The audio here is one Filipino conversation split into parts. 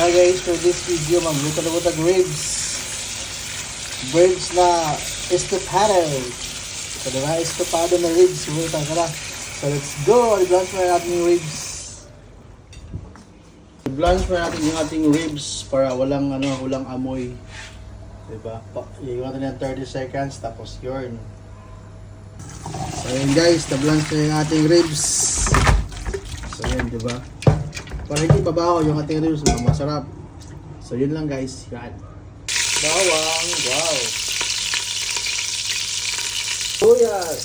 Hi guys, for this video, magluto na butag ribs. Ribs na estopado. So, diba? Estopado na ribs. Butang ka na. So, let's go. I-blanch mo natin yung ribs. I-blanch mo natin yung ating ribs para walang amoy. Diba? Iiwan natin yung 30 seconds, tapos yun. So, yun guys, na-blanch na yung ating ribs. So, yun, diba? Para hindi mabaho yung ating ribs, masarap. So yun lang guys, yan. Bawang, wow. Sibuyas.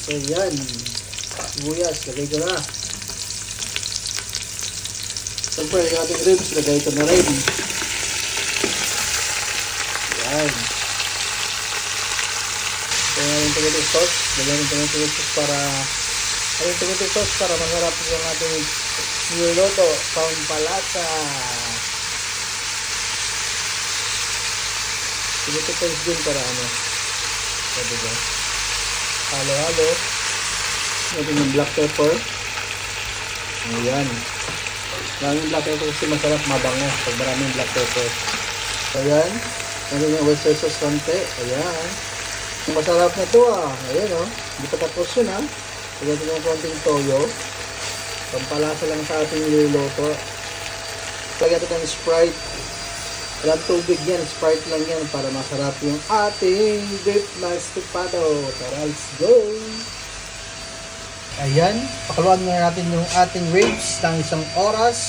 So yan. Sibuyas, lagay ko na. Siyempre, yung ating ribs, lagay ko na rin. Yan. So yan yung tomato sauce. Lagyan yung tomato sauce para masarap yung ating niluto, pampalasa. Tomato paste din para sabi ba? Halo-halo. Natin yung black pepper. Ayan. Maraming black pepper kasi masarap, mabango pag maraming black pepper. Ayan. Natin yung oyster sauce konti. Ayan. Masarap na to Ayan Hindi pa tapos yun Lagyan natin yung konting toyo. Pampalasa lang sa ating niluluto. Lagyan natin ng Sprite. Walang tubig yan. Sprite lang yan para masarap yung ating beef na estopado. Tara, let's go! Ayan. Pakuluan na natin yung ating ribs ng 1 oras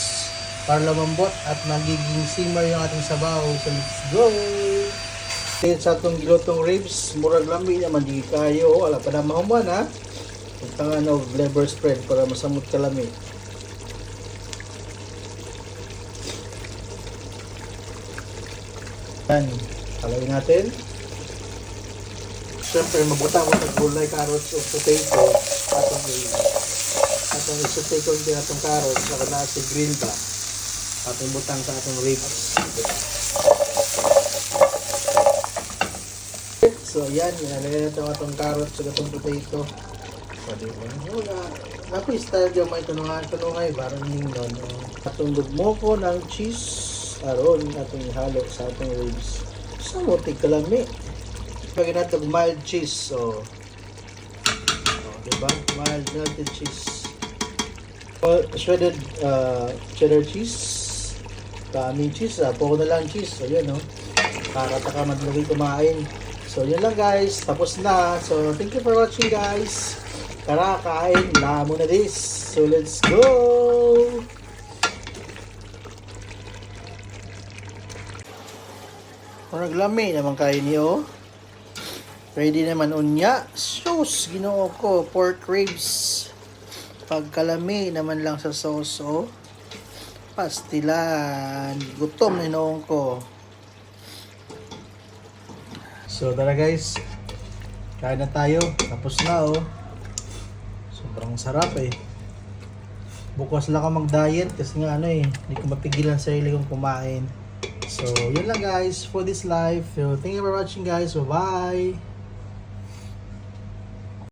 para lumambot at magiging simmer yung ating sabaw. So, let's go! Sa itong gilotong ribs, murag lambi naman di kayo. Wala pa na mahuman Puntangan flavor spread para masamot kalami. Yan. Halawin natin. Siyempre, mabutang ng gulay, carrots, o potato. Atong isutay ko din atong carrots. Saka na si grill ba. Atong butang sa atong ribs. So, yan. Nalagay natin atong carrots at atong potato. Pwede mo. Ako style yung may tunungay barang ningnon. Atong dugmo ko ng cheese aron atong ihalo sa atong ribs. Sa motik kalami. Lagyan natin mild cheese. So, diba? Mild melted cheese. Shredded cheddar cheese. Kaming cheese. Puro na lang cheese. So, yun Kakataka madlagi kumain. So, yun lang guys. Tapos na. So, thank you for watching guys. Tara, kain na muna this. So, let's go! Kung naglami naman kayo niyo, ready naman unya. Sauce, ginoo ko. Pork ribs. Pagkalami naman lang sa sauce, pastilan. Gutom na noong ko. So, tara guys. Kain na tayo. Tapos na, Sobrang sarap Bukas lang ako mag-diet kasi nga hindi ko mapigilan sa sarili kong kumain. So, yun lang guys for this live. So, thank you for watching guys. Bye-bye!